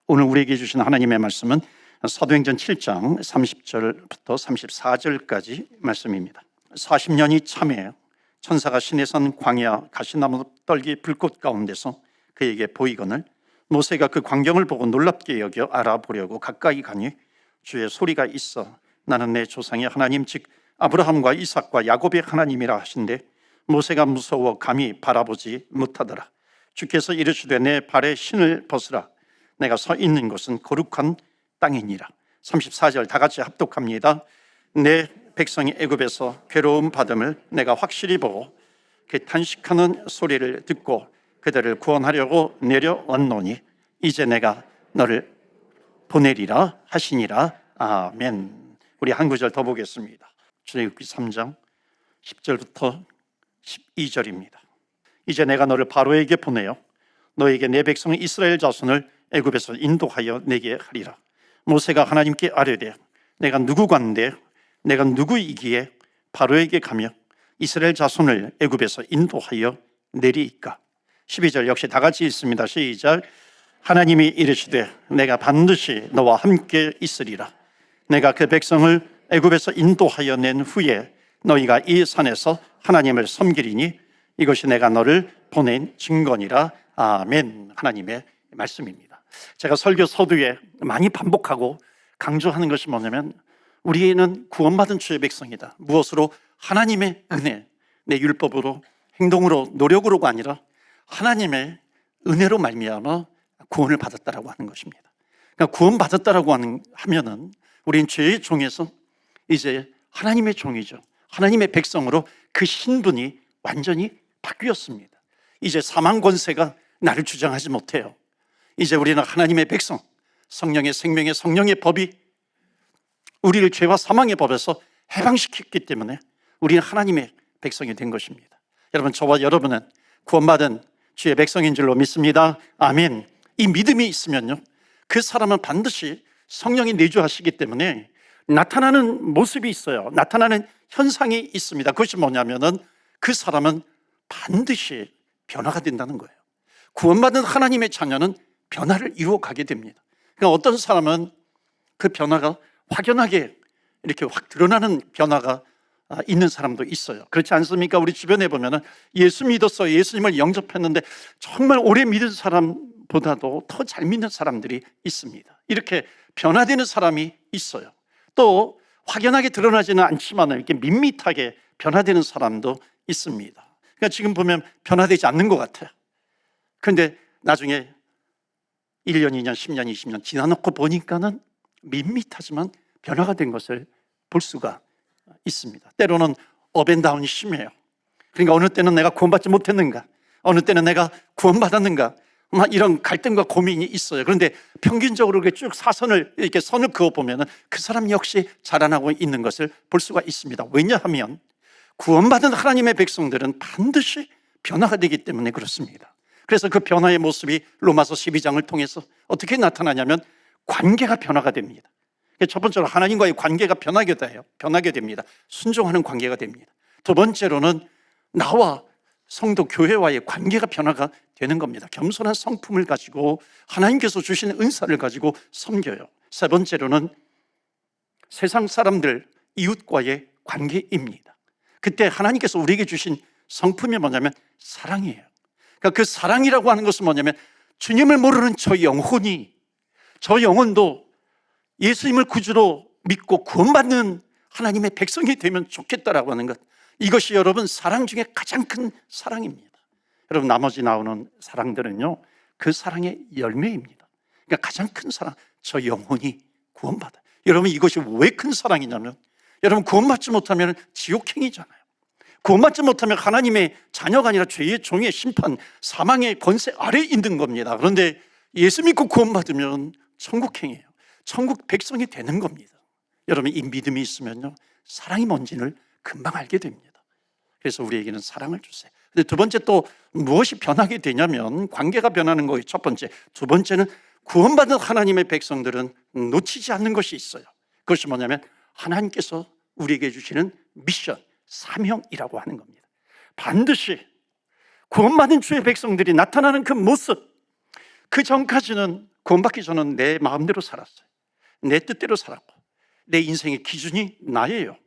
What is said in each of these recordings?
오늘 우리에게 주신 하나님의 말씀은 사도행전 7장 30절부터 34절까지 말씀입니다. 40년이 참에 천사가 시내산 광야 가시나무 떨기 불꽃 가운데서 그에게 보이거늘 모세가 그 광경을 보고 놀랍게 여겨 알아보려고 가까이 가니 주의 소리가 있어 나는 내 조상의 하나님 즉 아브라함과 이삭과 야곱의 하나님이라 하신대 모세가 무서워 감히 바라보지 못하더라. 주께서 이르시되 내 발에 신을 벗으라. 내가 서 있는 곳은 거룩한 땅이니라. 34절 다 같이 합독합니다. 내 백성이 애굽에서 괴로움 받음을 내가 확실히 보고 그 탄식하는 소리를 듣고 그들을 구원하려고 내려왔노니 이제 내가 너를 보내리라 하시니라. 아멘. 우리 한 구절 더 보겠습니다. 출애굽기 3장 10절부터 12절입니다. 이제 내가 너를 바로에게 보내어 너에게 내 백성 이스라엘 자손을 애굽에서 인도하여 내게 하리라. 모세가 하나님께 아뢰되 내가 누구간데 내가 누구이기에 바로에게 가며 이스라엘 자손을 애굽에서 인도하여 내리이까. 12절 역시 다 같이 읽습니다. 시작. 하나님이 이르시되 내가 반드시 너와 함께 있으리라. 내가 그 백성을 애굽에서 인도하여 낸 후에 너희가 이 산에서 하나님을 섬기리니 이것이 내가 너를 보낸 증거니라. 아멘. 하나님의 말씀입니다. 제가 설교 서두에 많이 반복하고 강조하는 것이 뭐냐면 우리는 구원받은 주의 백성이다. 무엇으로? 하나님의 은혜, 내 율법으로 행동으로 노력으로가 아니라 하나님의 은혜로 말미암아 구원을 받았다라고 하는 것입니다. 그러니까 구원받았다라고 하면은 우리는 죄의 종에서 이제 하나님의 종이죠. 하나님의 백성으로 그 신분이 완전히 바뀌었습니다. 이제 사망 권세가 나를 주장하지 못해요. 이제 우리는 하나님의 백성, 성령의 생명의 성령의 법이 우리를 죄와 사망의 법에서 해방시켰기 때문에 우리는 하나님의 백성이 된 것입니다. 여러분, 저와 여러분은 구원받은 주의 백성인 줄로 믿습니다. 아멘. 이 믿음이 있으면요, 그 사람은 반드시 성령이 내주하시기 때문에 나타나는 모습이 있어요. 나타나는 현상이 있습니다. 그것이 뭐냐면은 그 사람은 반드시 변화가 된다는 거예요. 구원받은 하나님의 자녀는 변화를 이루어 가게 됩니다. 그러니까 어떤 사람은 그 변화가 확연하게 이렇게 확 드러나는 변화가 있는 사람도 있어요. 그렇지 않습니까? 우리 주변에 보면은 예수 믿었어, 예수님을 영접했는데 정말 오래 믿은 사람보다도 더 잘 믿는 사람들이 있습니다. 이렇게 변화되는 사람이 있어요. 또 확연하게 드러나지는 않지만 이렇게 밋밋하게 변화되는 사람도 있습니다. 그러니까 지금 보면 변화되지 않는 것 같아요. 그런데 나중에 1년, 2년, 10년, 20년 지나놓고 보니까는 밋밋하지만 변화가 된 것을 볼 수가 있습니다. 때로는 업앤다운이 심해요. 그러니까 어느 때는 내가 구원받지 못했는가, 어느 때는 내가 구원받았는가, 막 이런 갈등과 고민이 있어요. 그런데 평균적으로 이렇게 쭉 사선을 이렇게 선을 그어보면 그 사람 역시 자라나고 있는 것을 볼 수가 있습니다. 왜냐하면 구원받은 하나님의 백성들은 반드시 변화가 되기 때문에 그렇습니다. 그래서 그 변화의 모습이 로마서 12장을 통해서 어떻게 나타나냐면 관계가 변화가 됩니다. 첫 번째로 하나님과의 관계가 변하게 됩니다. 순종하는 관계가 됩니다. 두 번째로는 나와 성도 교회와의 관계가 변화가 되는 겁니다. 겸손한 성품을 가지고 하나님께서 주신 은사를 가지고 섬겨요. 세 번째로는 세상 사람들, 이웃과의 관계입니다. 그때 하나님께서 우리에게 주신 성품이 뭐냐면 사랑이에요. 그러니까 그 사랑이라고 하는 것은 뭐냐면 주님을 모르는 저 영혼도 예수님을 구주로 믿고 구원받는 하나님의 백성이 되면 좋겠다라고 하는 것, 이것이 여러분 사랑 중에 가장 큰 사랑입니다. 여러분, 나머지 나오는 사랑들은요 그 사랑의 열매입니다. 그러니까 가장 큰 사랑, 저 영혼이 구원받아. 여러분, 이것이 왜 큰 사랑이냐면 여러분, 구원받지 못하면 지옥행이잖아요. 구원받지 못하면 하나님의 자녀가 아니라 죄의 종의 심판, 사망의 권세 아래에 있는 겁니다. 그런데 예수 믿고 구원받으면 천국행이에요. 천국 백성이 되는 겁니다. 여러분, 이 믿음이 있으면요 사랑이 뭔지를 금방 알게 됩니다. 그래서 우리에게는 사랑을 주세요. 근데 두 번째 또 무엇이 변하게 되냐면 관계가 변하는 거예요. 첫 번째. 두 번째는 구원받은 하나님의 백성들은 놓치지 않는 것이 있어요. 그것이 뭐냐면 하나님께서 우리에게 주시는 미션, 사명이라고 하는 겁니다. 반드시 구원받은 주의 백성들이 나타나는 그 모습, 그 전까지는, 구원받기 전은 내 마음대로 살았어요. 내 뜻대로 살았고 내 인생의 기준이 나예요.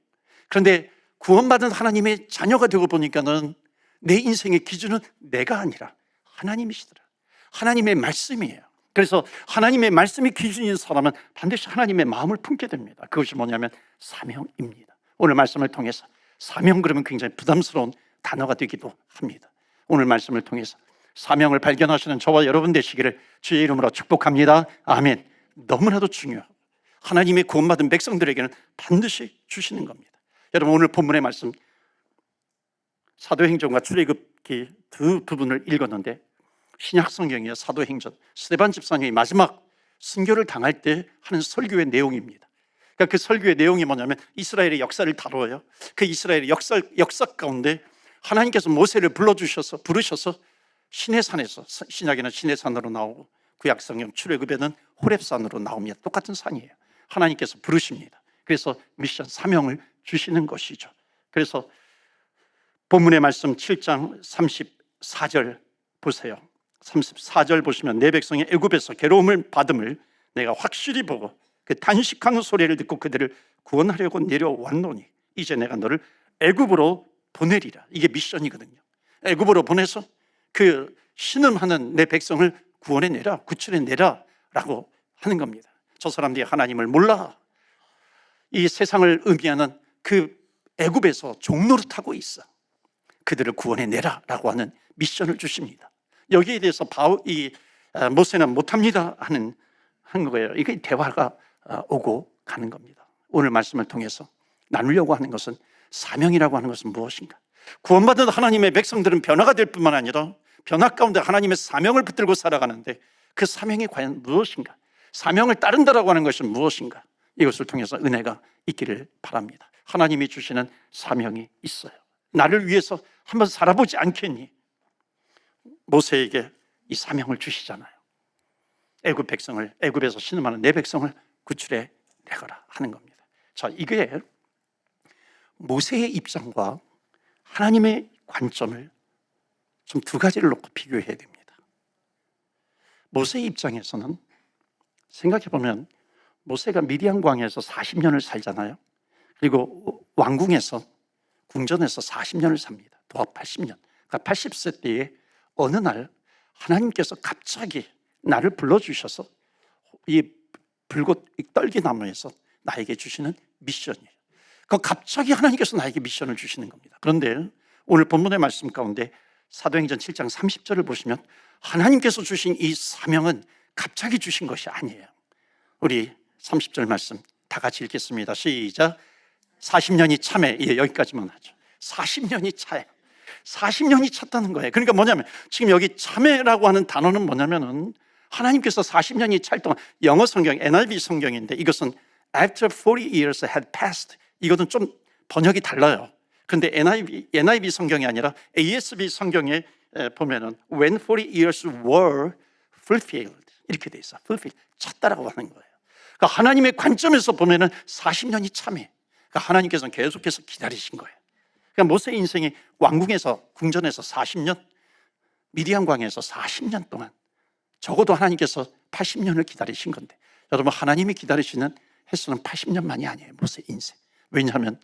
그런데 구원받은 하나님의 자녀가 되고 보니까는 내 인생의 기준은 내가 아니라 하나님이시더라. 하나님의 말씀이에요. 그래서 하나님의 말씀이 기준인 사람은 반드시 하나님의 마음을 품게 됩니다. 그것이 뭐냐면 사명입니다. 오늘 말씀을 통해서 사명, 그러면 굉장히 부담스러운 단어가 되기도 합니다. 오늘 말씀을 통해서 사명을 발견하시는 저와 여러분 되시기를 주의 이름으로 축복합니다. 아멘. 너무나도 중요하고 하나님의 구원받은 백성들에게는 반드시 주시는 겁니다. 여러분, 오늘 본문의 말씀 사도행전과 출애굽기 두 부분을 읽었는데, 신약 성경이요, 사도행전, 스데반 집사님이 마지막 순교를 당할 때 하는 설교의 내용입니다. 그러니까 그 설교의 내용이 뭐냐면 이스라엘의 역사를 다뤄요. 그 이스라엘의 역사 가운데 하나님께서 모세를 부르셔서 시내산에서, 신약에는 시내산으로 나오고 구약 성경 출애굽에는 호렙산으로 나옵니다. 똑같은 산이에요. 하나님께서 부르십니다. 그래서 미션, 사명을 주시는 것이죠. 그래서 본문의 말씀 7장 34절 보세요. 34절 보시면 내 백성이 애굽에서 괴로움을 받음을 내가 확실히 보고 그 탄식하는 소리를 듣고 그들을 구원하려고 내려왔노니 이제 내가 너를 애굽으로 보내리라. 이게 미션이거든요. 애굽으로 보내서 그 신음하는 내 백성을 구원해내라, 구출해내라 라고 하는 겁니다. 저 사람들이 하나님을 몰라 이 세상을 의미하는 그 애굽에서 종노릇하고 있어. 그들을 구원해내라 라고 하는 미션을 주십니다. 여기에 대해서 모세는 못합니다 한 거예요. 이게 대화가 오고 가는 겁니다. 오늘 말씀을 통해서 나누려고 하는 것은 사명이라고 하는 것은 무엇인가? 구원받은 하나님의 백성들은 변화가 될 뿐만 아니라 변화 가운데 하나님의 사명을 붙들고 살아가는데 그 사명이 과연 무엇인가? 사명을 따른다라고 하는 것은 무엇인가? 이것을 통해서 은혜가 있기를 바랍니다. 하나님이 주시는 사명이 있어요. 나를 위해서 한번 살아보지 않겠니? 모세에게 이 사명을 주시잖아요. 애굽 백성을, 애굽에서 신음하는 내 백성을 구출해 내거라 하는 겁니다. 자, 이게 모세의 입장과 하나님의 관점을 좀 두 가지를 놓고 비교해야 됩니다. 모세의 입장에서는 생각해 보면 모세가 미디안 광야에서 40년을 살잖아요. 그리고 왕궁에서, 궁전에서 40년을 삽니다. 도합 80년. 그러니까 80세 때에 어느 날 하나님께서 갑자기 나를 불러주셔서 이 불꽃 떨기나무에서 나에게 주시는 미션이에요. 그 갑자기 하나님께서 나에게 미션을 주시는 겁니다. 그런데 오늘 본문의 말씀 가운데 사도행전 7장 30절을 보시면 하나님께서 주신 이 사명은 갑자기 주신 것이 아니에요. 우리 30절 말씀 다 같이 읽겠습니다. 시작. 40년이 참에, 여기까지만 하죠. 40년이 차요. 40년이 찼다는 거예요. 그러니까 뭐냐면 지금 여기 참회라고 하는 단어는 뭐냐면은 하나님께서 40년이 찰 동안, 영어 성경 NIV 성경인데 이것은 after 40 years had passed, 이것은 좀 번역이 달라요. 그런데 NIV 성경이 아니라 ASB 성경에 보면은 when 40 years were fulfilled 이렇게 돼 있어. fulfilled, 찼다라고 하는 거예요. 그러니까 하나님의 관점에서 보면은 40년이 참해. 그러니까 하나님께서는 계속해서 기다리신 거예요. 그러니까 모세 인생이 왕궁에서, 궁전에서 40년, 미디안 광야에서 40년 동안, 적어도 하나님께서 80년을 기다리신 건데, 여러분, 하나님이 기다리시는 횟수는 80년만이 아니에요. 모세 인생. 왜냐하면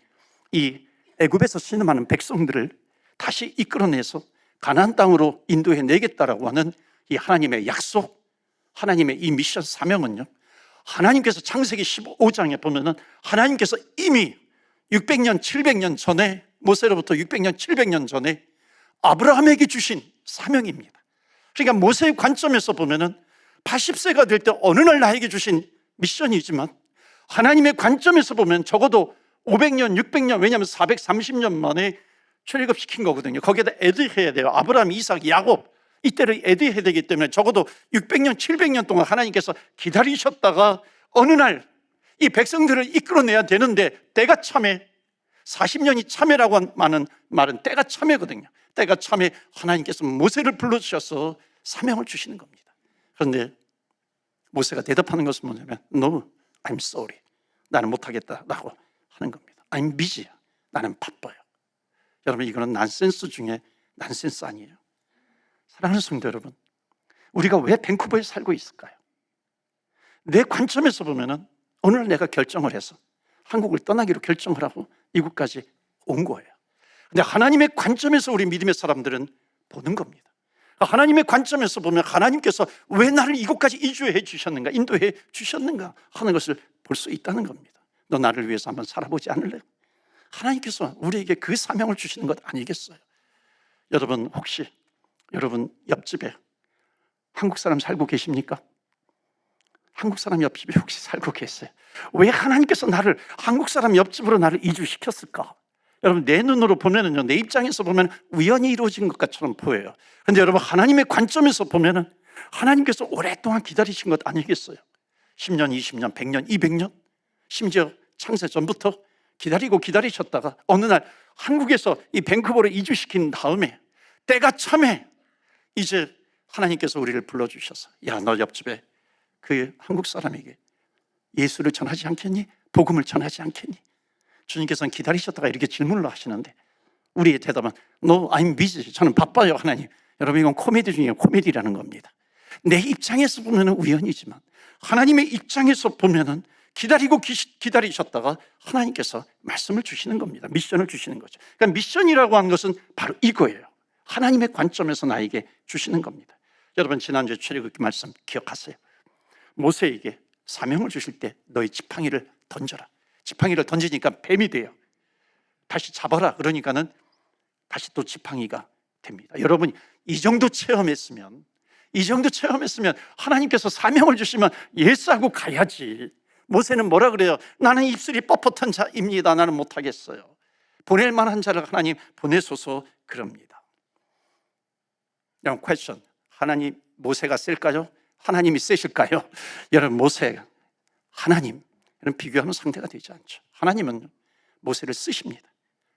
이 애굽에서 신음하는 백성들을 다시 이끌어내서 가나안 땅으로 인도해 내겠다라고 하는 이 하나님의 약속, 하나님의 이 미션 사명은요, 하나님께서 창세기 15장에 보면은 하나님께서 이미 600년, 700년 전에, 모세로부터 600년, 700년 전에 아브라함에게 주신 사명입니다. 그러니까 모세의 관점에서 보면은 80세가 될 때 어느 날 나에게 주신 미션이지만 하나님의 관점에서 보면 적어도 500년, 600년, 왜냐하면 430년 만에 출애굽시킨 거거든요. 거기에다 애드해야 돼요. 아브라함, 이삭, 야곱, 이때를 애드해야 되기 때문에 적어도 600년, 700년 동안 하나님께서 기다리셨다가 어느 날 이 백성들을 이끌어내야 되는데 때가 참해, 40년이 참해라고 하는 말은 때가 참해거든요. 때가 참해 하나님께서 모세를 불러주셔서 사명을 주시는 겁니다. 그런데 모세가 대답하는 것은 뭐냐면 No, I'm sorry, 나는 못하겠다라고 하는 겁니다. I'm busy, 나는 바빠요. 여러분, 이거는 난센스 중에 난센스 아니에요. 사랑하는 성도 여러분, 우리가 왜 밴쿠버에 살고 있을까요? 내 관점에서 보면은 오늘 내가 결정을 해서 한국을 떠나기로 결정을 하고 이곳까지 온 거예요. 근데 하나님의 관점에서 우리 믿음의 사람들은 보는 겁니다. 하나님의 관점에서 보면 하나님께서 왜 나를 이곳까지 이주해 주셨는가, 인도해 주셨는가 하는 것을 볼 수 있다는 겁니다. 너 나를 위해서 한번 살아보지 않을래? 하나님께서 우리에게 그 사명을 주시는 것 아니겠어요? 여러분, 혹시 여러분 옆집에 한국 사람 살고 계십니까? 한국 사람 옆집에 혹시 살고 계세요? 왜 하나님께서 나를 한국 사람 옆집으로 나를 이주시켰을까? 여러분, 내 눈으로 보면은요, 내 입장에서 보면 우연히 이루어진 것처럼 보여요. 근데 여러분, 하나님의 관점에서 보면은 하나님께서 오랫동안 기다리신 것 아니겠어요? 10년, 20년, 100년, 200년, 심지어 창세 전부터 기다리고 기다리셨다가 어느 날 한국에서 이 밴쿠버로 이주시킨 다음에 때가 참에 이제 하나님께서 우리를 불러주셔서, 야, 너 옆집에 그 한국 사람에게 예수를 전하지 않겠니? 복음을 전하지 않겠니? 주님께서는 기다리셨다가 이렇게 질문을 하시는데 우리의 대답은 No, I'm busy. 저는 바빠요, 하나님. 여러분, 이건 코미디 중에 코미디라는 겁니다. 내 입장에서 보면 우연이지만 하나님의 입장에서 보면 기다리고 기다리셨다가 하나님께서 말씀을 주시는 겁니다. 미션을 주시는 거죠. 그러니까 미션이라고 하는 것은 바로 이거예요. 하나님의 관점에서 나에게 주시는 겁니다. 여러분, 지난주에 출애굽기 말씀 기억하세요? 모세에게 사명을 주실 때 너희 지팡이를 던져라. 지팡이를 던지니까 뱀이 돼요. 다시 잡아라 그러니까는 다시 또 지팡이가 됩니다. 여러분, 이 정도 체험했으면 하나님께서 사명을 주시면 예스하고 가야지. 모세는 뭐라 그래요? 나는 입술이 뻣뻣한 자입니다. 나는 못하겠어요. 보낼 만한 자를 하나님 보내소서 그럽니다. 여러분, 퀘스천, 하나님, 모세가 셀까요? 하나님이 세실까요? 여러분, 모세, 하나님, 이런 비교하는 상대가 되지 않죠. 하나님은 모세를 쓰십니다.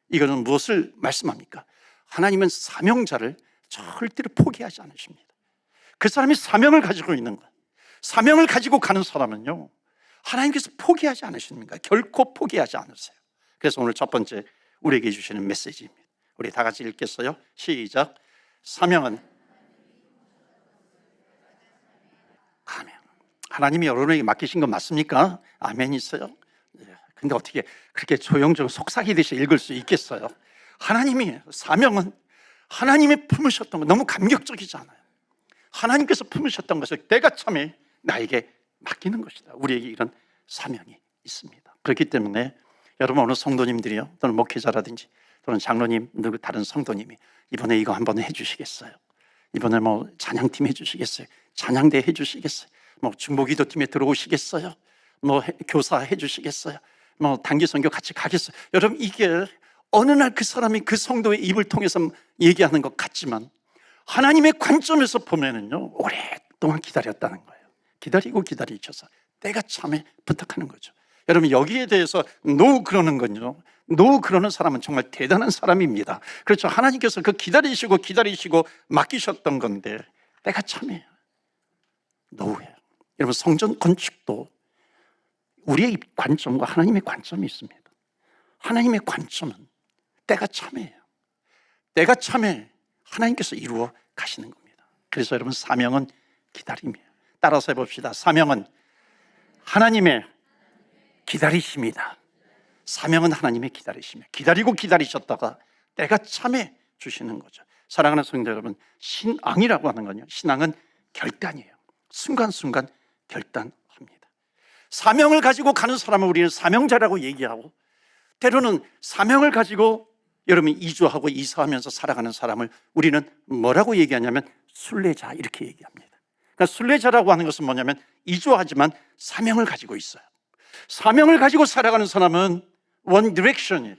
이거는 무엇을 말씀합니까? 하나님은 사명자를 절대로 포기하지 않으십니다. 그 사람이 사명을 가지고 있는 것, 사명을 가지고 가는 사람은요, 하나님께서 포기하지 않으십니까? 결코 포기하지 않으세요. 그래서 오늘 첫 번째 우리에게 주시는 메시지입니다. 우리 다 같이 읽겠어요? 시작. 사명은 아멘. 하나님이 여러분에게 맡기신 건 맞습니까? 아멘 있어요? 근데 어떻게 그렇게 조용조용 속삭이듯이 읽을 수 있겠어요? 하나님이, 사명은 하나님이 품으셨던 거, 너무 감격적이지 않아요? 하나님께서 품으셨던 것을 때가 참에 나에게 맡기는 것이다. 우리에게 이런 사명이 있습니다. 그렇기 때문에 여러분, 어느 성도님들이요, 또는 목회자라든지 또는 장로님, 누구 다른 성도님이 이번에 이거 한번 해주시겠어요? 이번에 뭐 찬양팀 해주시겠어요? 찬양대 해주시겠어요? 뭐 중보기도팀에 들어오시겠어요? 뭐 교사 해주시겠어요? 뭐 단기 선교 같이 가겠어요? 여러분, 이게 어느 날 그 사람이 그 성도의 입을 통해서 얘기하는 것 같지만 하나님의 관점에서 보면은요, 오랫동안 기다렸다는 거예요. 기다리고 기다리셔서 때가 참에 부탁하는 거죠. 여러분, 여기에 대해서 노 그러는 건요, 노 그러는 사람은 정말 대단한 사람입니다. 그렇죠. 하나님께서 그 기다리시고 맡기셨던 건데 때가 참이에요. 노예요. 여러분, 성전 건축도 우리의 관점과 하나님의 관점이 있습니다. 하나님의 관점은 때가 참이에요. 때가 참에 하나님께서 이루어 가시는 겁니다. 그래서 여러분, 사명은 기다림이에요. 따라서 해봅시다. 사명은 하나님의 기다리심이다. 사명은 하나님의 기다리심이에요. 기다리고 기다리셨다가 때가 참에 주시는 거죠. 사랑하는 성도 여러분, 신앙이라고 하는 건요, 신앙은 결단이에요. 순간순간 결단합니다. 사명을 가지고 가는 사람을 우리는 사명자라고 얘기하고, 때로는 사명을 가지고 여러분 이주하고 이사하면서 살아가는 사람을 우리는 뭐라고 얘기하냐면 순례자, 이렇게 얘기합니다. 그러니까 순례자라고 하는 것은 뭐냐면 이주하지만 사명을 가지고 있어요. 사명을 가지고 살아가는 사람은 원 디렉션이에요.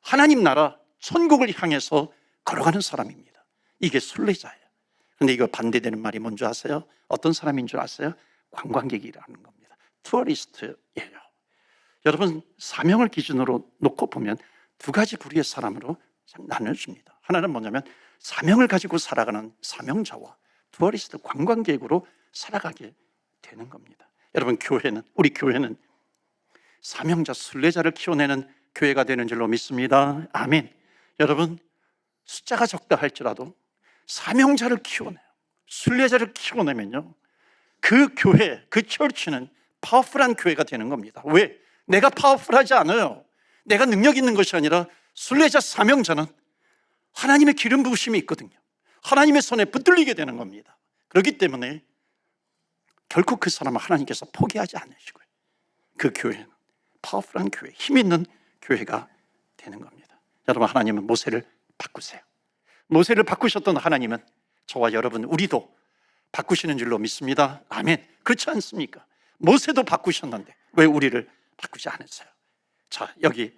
하나님 나라, 천국을 향해서 걸어가는 사람입니다. 이게 순례자예요. 근데 이거 반대되는 말이 뭔지 아세요? 어떤 사람인 줄 아세요? 관광객이라는 겁니다. 투어리스트예요. 여러분, 사명을 기준으로 놓고 보면 두 가지 부류의 사람으로 나눠집니다. 하나는 뭐냐면 사명을 가지고 살아가는 사명자와 투어리스트, 관광객으로 살아가게 되는 겁니다. 여러분, 우리 교회는 사명자, 순례자를 키워내는 교회가 되는 줄로 믿습니다. 아멘. 여러분, 숫자가 적다 할지라도 사명자를 키워내요. 순례자를 키워내면요, 그 교회, 그 처치는 파워풀한 교회가 되는 겁니다. 왜? 내가 파워풀하지 않아요. 내가 능력 있는 것이 아니라 순례자 사명자는 하나님의 기름 부으심이 있거든요. 하나님의 손에 붙들리게 되는 겁니다. 그렇기 때문에 결코 그 사람을 하나님께서 포기하지 않으시고요, 그 교회는 파워풀한 교회, 힘 있는 교회가 되는 겁니다. 여러분, 하나님은 모세를 바꾸세요. 모세를 바꾸셨던 하나님은 저와 여러분, 우리도 바꾸시는 줄로 믿습니다. 아멘. 그렇지 않습니까? 모세도 바꾸셨는데 왜 우리를 바꾸지 않으세요? 자, 여기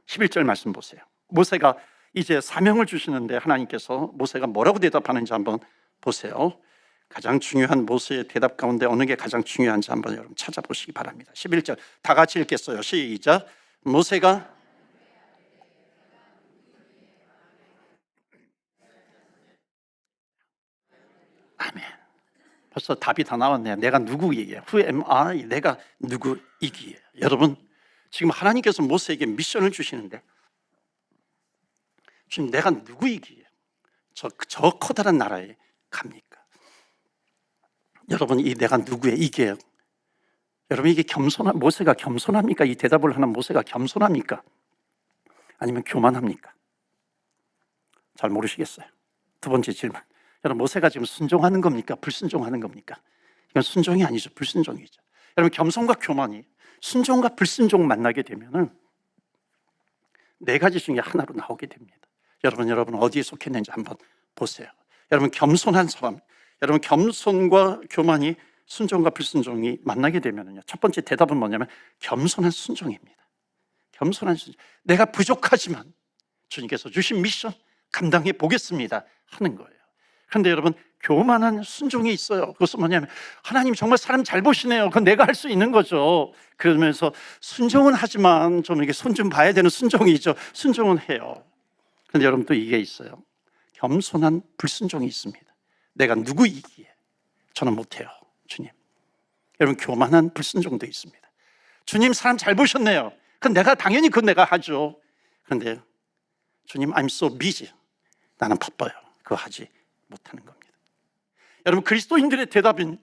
11절 말씀 보세요. 모세가 이제 사명을 주시는데 하나님께서 모세가 뭐라고 대답하는지 한번 보세요. 가장 중요한 모세의 대답 가운데 어느 게 가장 중요한지 한번 여러분 찾아보시기 바랍니다. 11절 다 같이 읽겠어요. 시작. 모세가 아멘. 벌써 답이 다 나왔네요. 내가 누구이기에? Who am I? 내가 누구이기에? 여러분, 지금 하나님께서 모세에게 미션을 주시는데 지금 내가 누구이기에 저 커다란 나라에 갑니까? 여러분, 이 내가 누구에 이게, 여러분, 이게 모세가 겸손합니까? 이 대답을 하는 모세가 겸손합니까? 아니면 교만합니까? 잘 모르시겠어요. 두 번째 질문. 여러분, 모세가 지금 순종하는 겁니까? 불순종하는 겁니까? 이건 순종이 아니죠. 불순종이죠. 여러분, 겸손과 교만이 순종과 불순종 만나게 되면은 네 가지 중에 하나로 나오게 됩니다. 여러분 어디에 속했는지 한번 보세요. 여러분, 겸손한 사람, 여러분, 겸손과 교만이 순종과 불순종이 만나게 되면은요, 첫 번째 대답은 뭐냐면 겸손한 순종입니다. 겸손한 순종. 내가 부족하지만 주님께서 주신 미션 감당해 보겠습니다 하는 거예요. 그런데 여러분, 교만한 순종이 있어요. 그것은 뭐냐면 하나님 정말 사람 잘 보시네요. 그건 내가 할 수 있는 거죠. 그러면서 순종은 하지만 좀 이렇게 손 좀 봐야 되는 순종이죠. 순종은 해요. 그런데 여러분, 또 이게 있어요. 겸손한 불순종이 있습니다. 내가 누구이기에 저는 못해요, 주님. 여러분, 교만한 불순종도 있습니다. 주님, 사람 잘 보셨네요. 그건 당연히 그건 내가 하죠. 그런데 주님, I'm so busy. 나는 바빠요. 그거 하지 못하는 겁니다. 여러분, 그리스도인들의 대답은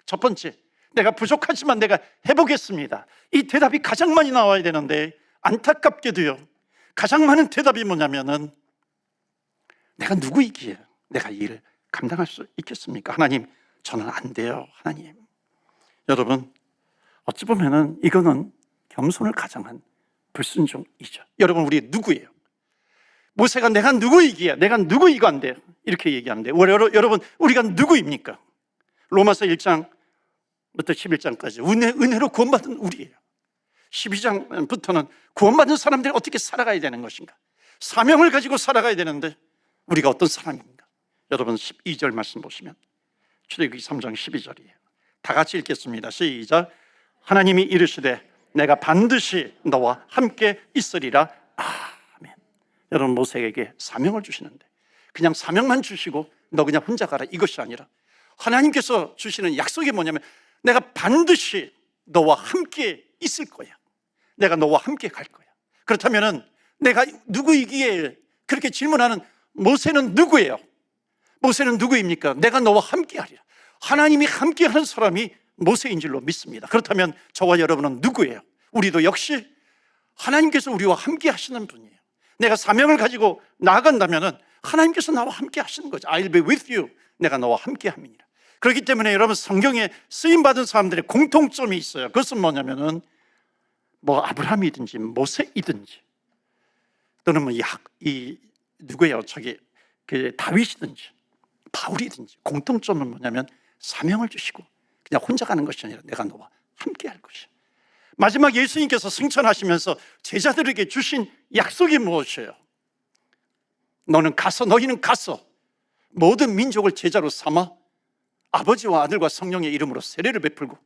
첫 번째, 내가 부족하지만 내가 해보겠습니다. 이 대답이 가장 많이 나와야 되는데 안타깝게도요, 가장 많은 대답이 뭐냐면은 내가 누구이기에 내가 이 일을 감당할 수 있겠습니까? 하나님, 저는 안 돼요. 하나님. 여러분, 어찌 보면은 이거는 겸손을 가장한 불순종이죠. 여러분, 우리 누구예요? 모세가 내가 누구이기에 내가 누구이고 안 돼요 이렇게 얘기하는데, 여러분, 우리가 누구입니까? 로마서 1장부터 11장까지 은혜로 구원받은 우리예요. 12장부터는 구원받은 사람들이 어떻게 살아가야 되는 것인가, 사명을 가지고 살아가야 되는데 우리가 어떤 사람인가. 여러분, 12절 말씀 보시면 출애굽기 3장 12절이에요. 다 같이 읽겠습니다. 시작. 하나님이 이르시되 내가 반드시 너와 함께 있으리라. 아멘. 여러분, 모세에게 사명을 주시는데 그냥 사명만 주시고 너 그냥 혼자 가라 이것이 아니라 하나님께서 주시는 약속이 뭐냐면 내가 반드시 너와 함께 있을 거야. 내가 너와 함께 갈 거야. 그렇다면은 내가 누구이기에 그렇게 질문하는 모세는 누구예요? 모세는 누구입니까? 내가 너와 함께 하리라. 하나님이 함께 하는 사람이 모세인 줄로 믿습니다. 그렇다면 저와 여러분은 누구예요? 우리도 역시 하나님께서 우리와 함께 하시는 분이에요. 내가 사명을 가지고 나아간다면은 하나님께서 나와 함께 하시는 거죠. I'll be with you. 내가 너와 함께 함이니라. 그렇기 때문에 여러분, 성경에 쓰임받은 사람들의 공통점이 있어요. 그것은 뭐냐면은 아브라함이든지 모세이든지 또는 누구예요? 다윗이든지 바울이든지 공통점은 뭐냐면 사명을 주시고 그냥 혼자 가는 것이 아니라 내가 너와 함께 할 것이야. 마지막 예수님께서 승천하시면서 제자들에게 주신 약속이 무엇이에요? 너희는 가서 모든 민족을 제자로 삼아 아버지와 아들과 성령의 이름으로 세례를 베풀고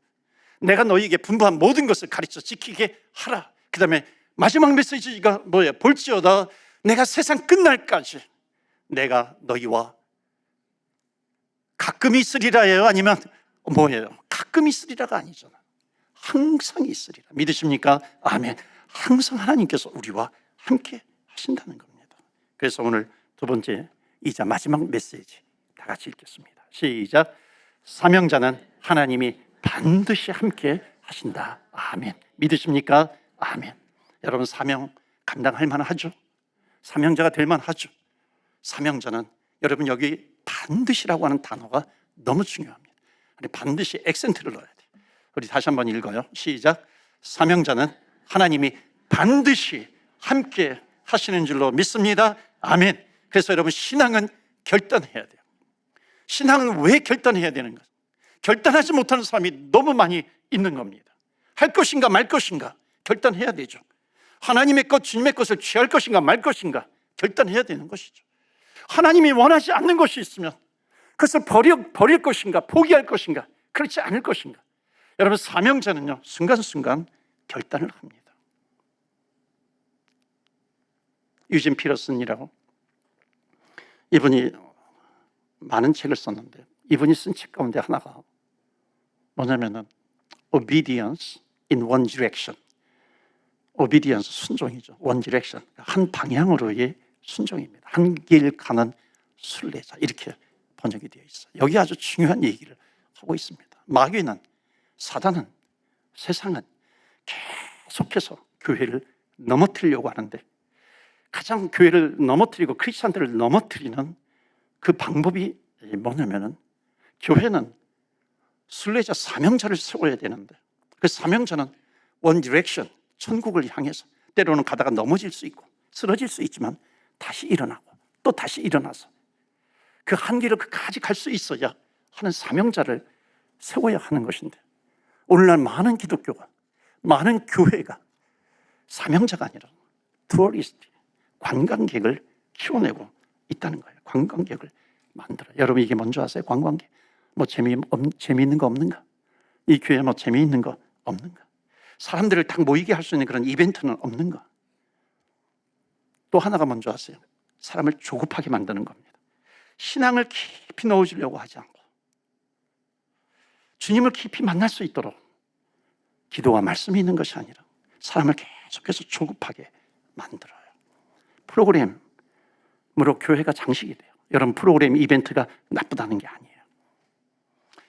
내가 너희에게 분부한 모든 것을 가르쳐 지키게 하라. 그 다음에 마지막 메시지가 뭐예요? 볼지어다 내가 세상 끝날까지 내가 너희와 가끔 있으리라예요? 아니면 뭐예요? 가끔 있으리라가 아니잖아. 항상 있으리라. 믿으십니까? 아멘. 항상 하나님께서 우리와 함께 하신다는 겁니다. 그래서 오늘 두 번째 이자 마지막 메시지 다 같이 읽겠습니다. 시작. 사명자는 하나님이 반드시 함께 하신다. 아멘. 믿으십니까? 아멘. 여러분, 사명 감당할 만하죠? 사명자가 될 만하죠? 사명자는 여러분, 여기 반드시라고 하는 단어가 너무 중요합니다. 반드시 액센트를 넣어야 돼요. 우리 다시 한번 읽어요. 시작. 사명자는 하나님이 반드시 함께 하시는 줄로 믿습니다. 아멘. 그래서 여러분, 신앙은 결단해야 돼요. 신앙은 왜 결단해야 되는가? 결단하지 못하는 사람이 너무 많이 있는 겁니다. 할 것인가 말 것인가 결단해야 되죠. 하나님의 것, 주님의 것을 취할 것인가 말 것인가 결단해야 되는 것이죠. 하나님이 원하지 않는 것이 있으면 그것을 버릴 것인가 포기할 것인가 그렇지 않을 것인가. 여러분, 사명자는요 순간순간 결단을 합니다. 유진 피터슨이라고, 이분이 많은 책을 썼는데 이분이 쓴 책 가운데 하나가 뭐냐면은 Obedience in one direction. Obedience, 순종이죠. One direction, 한 방향으로의 순종입니다. 한 길 가는 순례자, 이렇게 번역이 되어 있어요. 여기 아주 중요한 얘기를 하고 있습니다. 마귀는, 사단은, 세상은 계속해서 교회를 넘어뜨리려고 하는데 가장 교회를 넘어뜨리고 크리스찬들을 넘어뜨리는 그 방법이 뭐냐면은, 교회는 순례자 사명자를 세워야 되는데 그 사명자는 원 디렉션, 천국을 향해서 때로는 가다가 넘어질 수 있고 쓰러질 수 있지만 다시 일어나고 또 다시 일어나서 그 한 길을 끝까지 갈 수 있어야 하는 사명자를 세워야 하는 것인데, 오늘날 많은 기독교가, 많은 교회가 사명자가 아니라 투어리스트, 관광객을 키워내고 있다는 거예요. 관광객을 만들어요. 여러분, 이게 뭔지 아세요? 관광객. 뭐 재미있는 거 없는가? 이 교회에 뭐 재미있는 거 없는가? 사람들을 딱 모이게 할 수 있는 그런 이벤트는 없는가? 또 하나가 뭔지 아세요? 사람을 조급하게 만드는 겁니다. 신앙을 깊이 넣어주려고 하지 않고 주님을 깊이 만날 수 있도록 기도와 말씀이 있는 것이 아니라 사람을 계속해서 조급하게 만들어요. 프로그램으로 교회가 장식이 돼요. 여러분, 프로그램 이벤트가 나쁘다는 게 아니에요.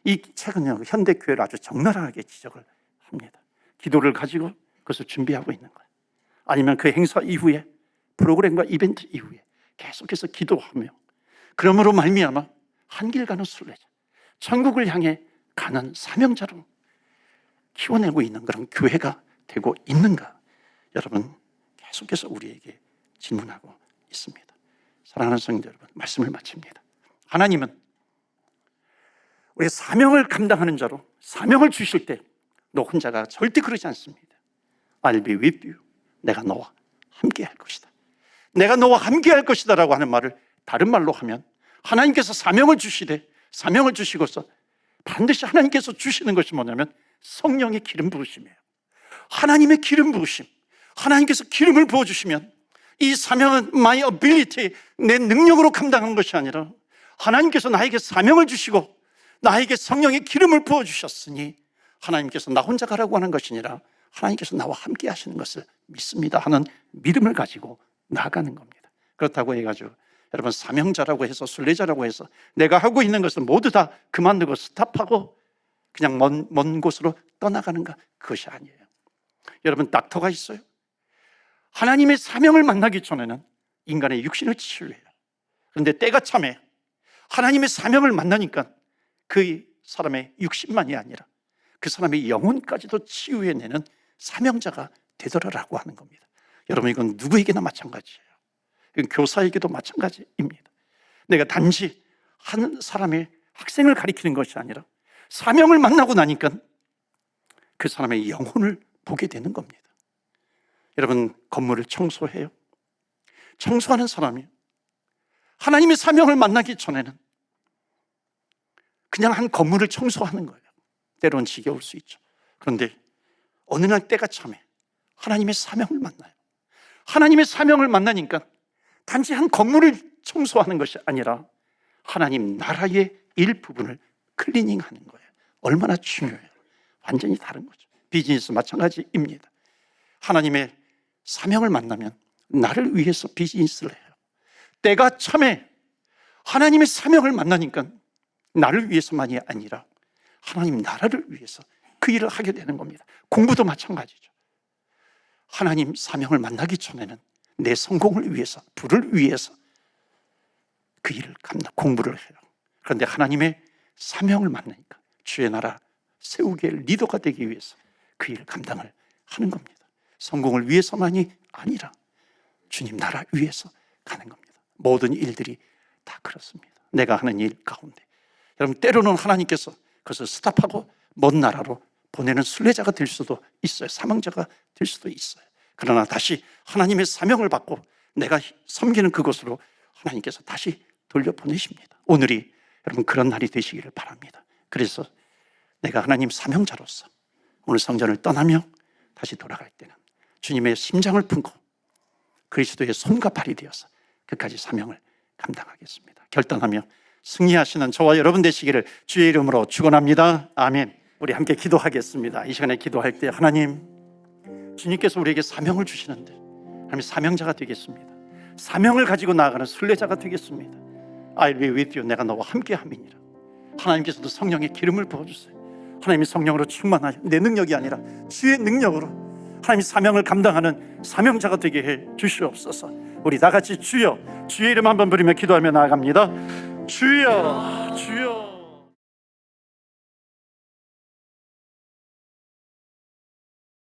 이 책은요, 현대 교회를 아주 적나라하게 지적을 합니다. 기도를 가지고 그것을 준비하고 있는 거예요. 아니면 그 행사 이후에, 프로그램과 이벤트 이후에 계속해서 기도하며, 그러므로 말미암아 한 길 가는 순례자, 천국을 향해 가는 사명자로 키워내고 있는 그런 교회가 되고 있는가? 여러분, 계속해서 우리에게 질문하고 있습니다. 사랑하는 성도 여러분, 말씀을 마칩니다. 하나님은 우리 사명을 감당하는 자로 사명을 주실 때 너 혼자가 절대 그러지 않습니다. I'll be with you. 내가 너와 함께 할 것이다. 내가 너와 함께 할 것이다 라고 하는 말을 다른 말로 하면, 하나님께서 사명을 주시되 사명을 주시고서 반드시 하나님께서 주시는 것이 뭐냐면 성령의 기름 부으심이에요. 하나님의 기름 부으심. 하나님께서 기름을 부어주시면 이 사명은 my ability, 내 능력으로 감당하는 것이 아니라 하나님께서 나에게 사명을 주시고 나에게 성령의 기름을 부어주셨으니 하나님께서 나 혼자 가라고 하는 것이 아니라 하나님께서 나와 함께 하시는 것을 믿습니다 하는 믿음을 가지고 나아가는 겁니다. 그렇다고 해가지고 여러분, 사명자라고 해서 순례자라고 해서 내가 하고 있는 것을 모두 다 그만두고 스탑하고 그냥 먼 곳으로 떠나가는가? 그것이 아니에요. 여러분, 닥터가 있어요. 하나님의 사명을 만나기 전에는 인간의 육신을 치유해요. 그런데 때가 참에 하나님의 사명을 만나니까 그 사람의 육신만이 아니라 그 사람의 영혼까지도 치유해내는 사명자가 되더라라고 하는 겁니다. 여러분, 이건 누구에게나 마찬가지예요. 이건 교사에게도 마찬가지입니다. 내가 단지 한 사람의 학생을 가리키는 것이 아니라 사명을 만나고 나니까 그 사람의 영혼을 보게 되는 겁니다. 여러분, 건물을 청소해요. 청소하는 사람이 하나님의 사명을 만나기 전에는 그냥 한 건물을 청소하는 거예요. 때로는 지겨울 수 있죠. 그런데 어느 날 때가 참에 하나님의 사명을 만나요. 하나님의 사명을 만나니까 단지 한 건물을 청소하는 것이 아니라 하나님 나라의 일부분을 클리닝하는 거예요. 얼마나 중요해요. 완전히 다른 거죠. 비즈니스 마찬가지입니다. 하나님의 사명을 만나면 나를 위해서 비즈니스를 해요. 때가 참에 하나님의 사명을 만나니까 나를 위해서만이 아니라 하나님 나라를 위해서 그 일을 하게 되는 겁니다. 공부도 마찬가지죠. 하나님 사명을 만나기 전에는 내 성공을 위해서, 부를 위해서 그 일을 공부를 해요. 그런데 하나님의 사명을 만나니까 주의 나라 세우기에 리더가 되기 위해서 그 일을 감당을 하는 겁니다. 성공을 위해서만이 아니라 주님 나라 위해서 가는 겁니다. 모든 일들이 다 그렇습니다. 내가 하는 일 가운데 여러분, 때로는 하나님께서 그것을 스탑하고 먼 나라로 보내는 순례자가 될 수도 있어요. 사명자가 될 수도 있어요. 그러나 다시 하나님의 사명을 받고 내가 섬기는 그곳으로 하나님께서 다시 돌려보내십니다. 오늘이 여러분 그런 날이 되시기를 바랍니다. 그래서 내가 하나님 사명자로서 오늘 성전을 떠나며 다시 돌아갈 때는 주님의 심장을 품고 그리스도의 손과 발이 되어서 끝까지 사명을 감당하겠습니다. 결단하며 승리하시는 저와 여러분 되시기를 주의 이름으로 축원합니다. 아멘. 우리 함께 기도하겠습니다. 이 시간에 기도할 때 하나님, 주님께서 우리에게 사명을 주시는데 하나님 사명자가 되겠습니다. 사명을 가지고 나아가는 순례자가 되겠습니다. I'll be with you. 내가 너와 함께 함이니라. 하나님께서도 성령의 기름을 부어주세요. 하나님이 성령으로 충만하여 내 능력이 아니라 주의 능력으로 하나님의 사명을 감당하는 사명자가 되게 해 주시옵소서. 우리 다 같이 주여, 주의 이름 한번 부르며 기도하며 나아갑니다. 주여, 주여.